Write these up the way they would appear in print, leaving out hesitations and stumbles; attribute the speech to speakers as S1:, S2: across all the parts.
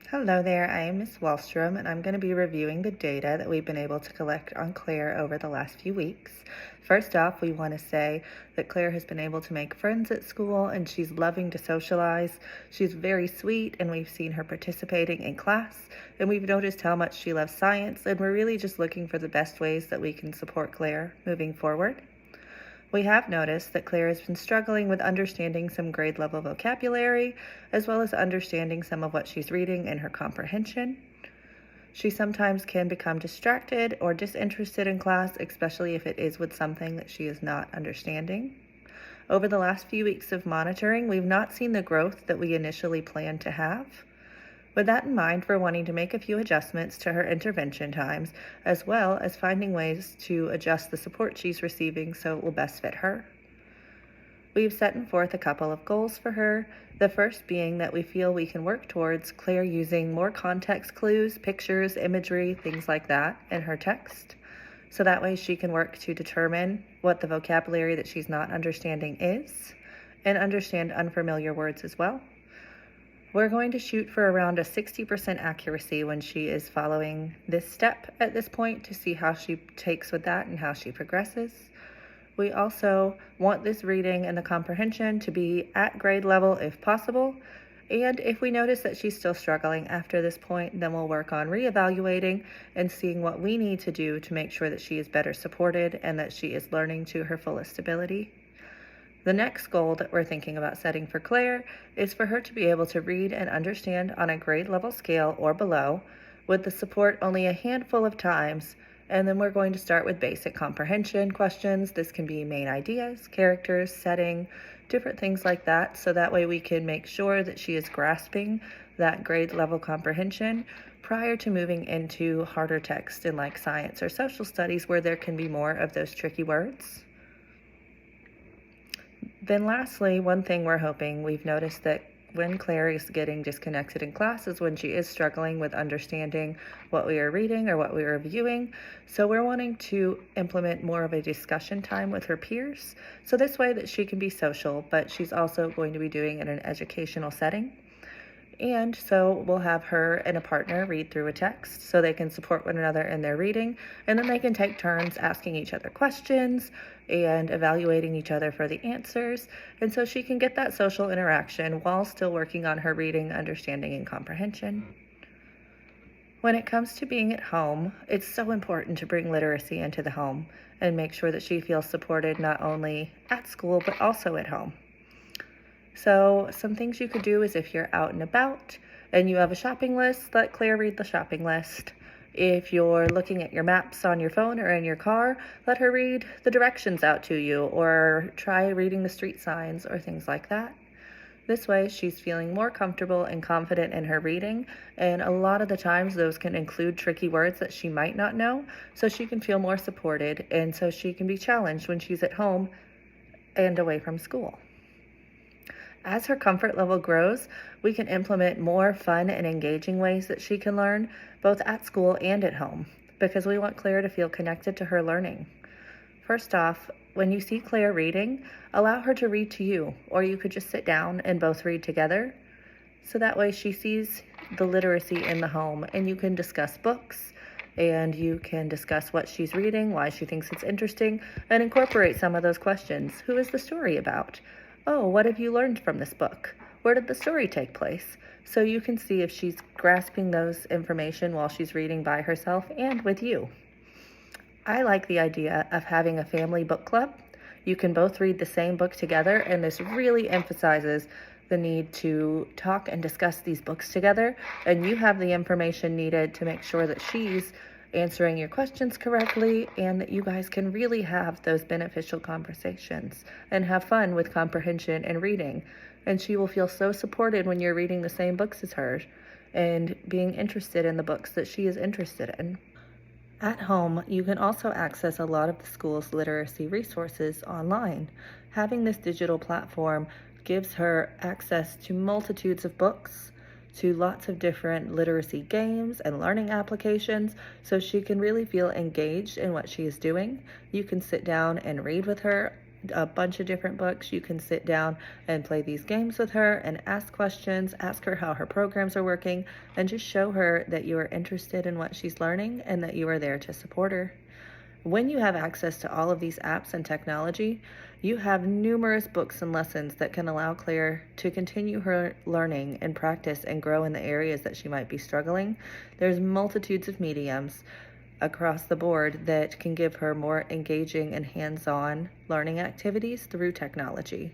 S1: Hello there, I am Miss Wallstrom, and I'm going to be reviewing the data that we've been able to collect on Claire over the last few weeks. First off, we want to say that Claire has been able to make friends at school and she's loving to socialize. She's very sweet, and we've seen her participating in class, and we've noticed how much she loves science, and we're really just looking for the best ways that we can support Claire moving forward. We have noticed that Claire has been struggling with understanding some grade level vocabulary, as well as understanding some of what she's reading in her comprehension. She sometimes can become distracted or disinterested in class, especially if it is with something that she is not understanding. Over the last few weeks of monitoring, we've not seen the growth that we initially planned to have. With that in mind, we're wanting to make a few adjustments to her intervention times, as well as finding ways to adjust the support she's receiving so it will best fit her. We've set forth a couple of goals for her, the first being that we feel we can work towards Claire using more context clues, pictures, imagery, things like that in her text. So that way she can work to determine what the vocabulary that she's not understanding is and understand unfamiliar words as well. We're going to shoot for around a 60% accuracy when she is following this step at this point to see how she takes with that and how she progresses. We also want this reading and the comprehension to be at grade level if possible. And if we notice that she's still struggling after this point, then we'll work on reevaluating and seeing what we need to do to make sure that she is better supported and that she is learning to her fullest ability. The next goal that we're thinking about setting for Claire is for her to be able to read and understand on a grade level scale or below, with the support only a handful of times, and then we're going to start with basic comprehension questions. This can be main ideas, characters, setting, different things like that, so that way we can make sure that she is grasping that grade level comprehension prior to moving into harder text in like science or social studies where there can be more of those tricky words. Then lastly, one thing we're hoping, we've noticed that when Claire is getting disconnected in class is when she is struggling with understanding what we are reading or what we are viewing. So we're wanting to implement more of a discussion time with her peers. So this way that she can be social, but she's also going to be doing it in an educational setting. And so we'll have her and a partner read through a text so they can support one another in their reading, and then they can take turns asking each other questions and evaluating each other for the answers. And so she can get that social interaction while still working on her reading, understanding, and comprehension. When it comes to being at home, it's so important to bring literacy into the home and make sure that she feels supported not only at school but also at home. So some things you could do is if you're out and about and you have a shopping list, let Claire read the shopping list. If you're looking at your maps on your phone or in your car, let her read the directions out to you or try reading the street signs or things like that. This way she's feeling more comfortable and confident in her reading, and a lot of the times those can include tricky words that she might not know, so she can feel more supported and so she can be challenged when she's at home and away from school. As her comfort level grows, we can implement more fun and engaging ways that she can learn, both at school and at home, because we want Claire to feel connected to her learning. First off, when you see Claire reading, allow her to read to you, or you could just sit down and both read together. So that way she sees the literacy in the home, and you can discuss books, and you can discuss what she's reading, why she thinks it's interesting, and incorporate some of those questions. Who is the story about? Oh, what have you learned from this book? Where did the story take place? So you can see if she's grasping those information while she's reading by herself and with you. I like the idea of having a family book club. You can both read the same book together, and this really emphasizes the need to talk and discuss these books together, and you have the information needed to make sure that she's answering your questions correctly and that you guys can really have those beneficial conversations and have fun with comprehension and reading. And she will feel so supported when you're reading the same books as her and being interested in the books that she is interested in. At home, you can also access a lot of the school's literacy resources online. Having this digital platform gives her access to multitudes of books, to lots of different literacy games and learning applications, so she can really feel engaged in what she is doing. You can sit down and read with her a bunch of different books. You can sit down and play these games with her and ask questions, ask her how her programs are working, and just show her that you are interested in what she's learning and that you are there to support her. When you have access to all of these apps and technology, you have numerous books and lessons that can allow Claire to continue her learning and practice and grow in the areas that she might be struggling. There's multitudes of mediums across the board that can give her more engaging and hands-on learning activities through technology.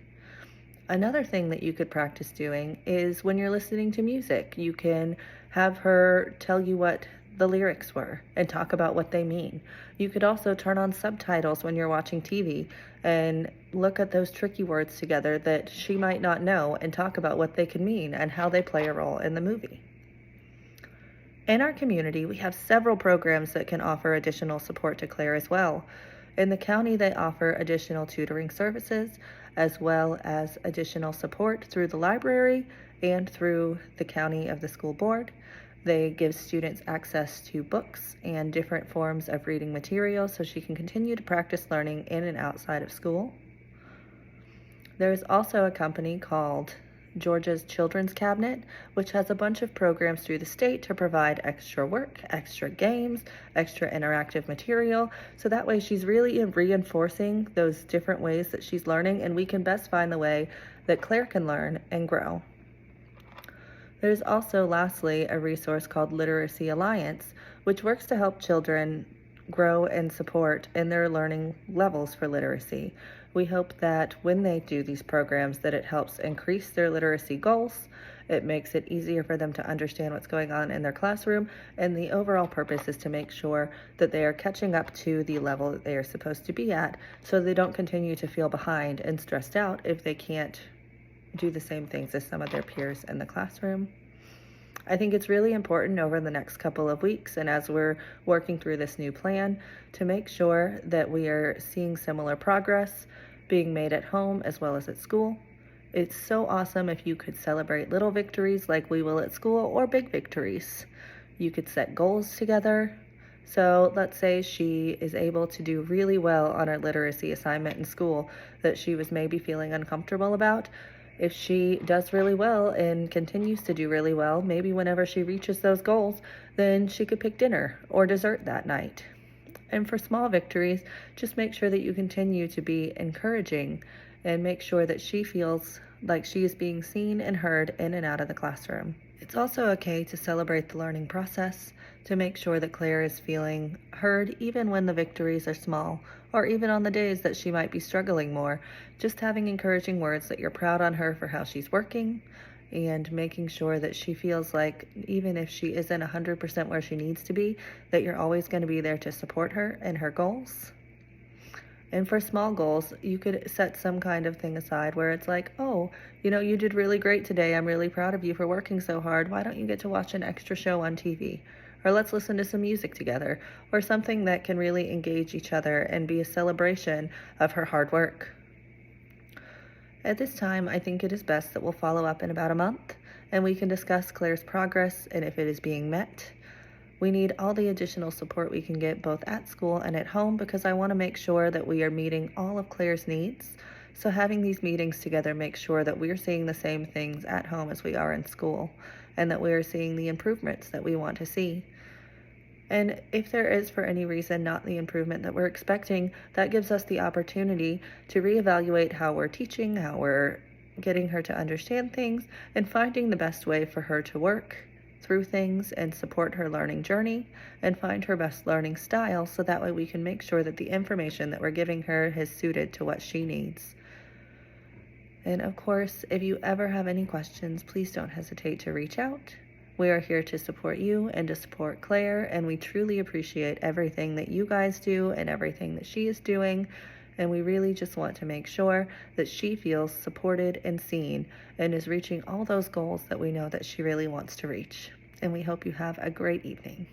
S1: Another thing that you could practice doing is when you're listening to music, you can have her tell you what the lyrics were and talk about what they mean. You could also turn on subtitles when you're watching TV and look at those tricky words together that she might not know and talk about what they can mean and how they play a role in the movie. In our community, we have several programs that can offer additional support to Claire as well. In the county, they offer additional tutoring services as well as additional support through the library and through the county of the school board. They give students access to books and different forms of reading material so she can continue to practice learning in and outside of school. There's also a company called Georgia's Children's Cabinet, which has a bunch of programs through the state to provide extra work, extra games, extra interactive material, so that way she's really reinforcing those different ways that she's learning, and we can best find the way that Claire can learn and grow. There's also, lastly, a resource called Literacy Alliance, which works to help children grow and support in their learning levels for literacy. We hope that when they do these programs that it helps increase their literacy goals, it makes it easier for them to understand what's going on in their classroom, and the overall purpose is to make sure that they are catching up to the level that they are supposed to be at so they don't continue to feel behind and stressed out if they can't do the same things as some of their peers in the classroom. I think it's really important over the next couple of weeks and as we're working through this new plan to make sure that we are seeing similar progress being made at home as well as at school. It's so awesome if you could celebrate little victories like we will at school or big victories. You could set goals together. So let's say she is able to do really well on her literacy assignment in school that she was maybe feeling uncomfortable about. If she does really well and continues to do really well, maybe whenever she reaches those goals, then she could pick dinner or dessert that night. And for small victories, just make sure that you continue to be encouraging and make sure that she feels like she is being seen and heard in and out of the classroom. It's also okay to celebrate the learning process, to make sure that Claire is feeling heard even when the victories are small, or even on the days that she might be struggling more. Just having encouraging words that you're proud on her for how she's working, and making sure that she feels like even if she isn't 100% where she needs to be, that you're always going to be there to support her and her goals. And for small goals, you could set some kind of thing aside where it's like, oh, you did really great today. I'm really proud of you for working so hard. Why don't you get to watch an extra show on TV? Or let's listen to some music together, or something that can really engage each other and be a celebration of her hard work. At this time, I think it is best that we'll follow up in about a month, and we can discuss Claire's progress and if it is being met. We need all the additional support we can get both at school and at home because I want to make sure that we are meeting all of Claire's needs. So having these meetings together makes sure that we're seeing the same things at home as we are in school, and that we are seeing the improvements that we want to see. And if there is for any reason not the improvement that we're expecting, that gives us the opportunity to reevaluate how we're teaching, how we're getting her to understand things, and finding the best way for her to work through things and support her learning journey and find her best learning style so that way we can make sure that the information that we're giving her is suited to what she needs. And of course, if you ever have any questions, please don't hesitate to reach out. We are here to support you and to support Claire, and we truly appreciate everything that you guys do and everything that she is doing. And we really just want to make sure that she feels supported and seen and is reaching all those goals that we know that she really wants to reach. And we hope you have a great evening.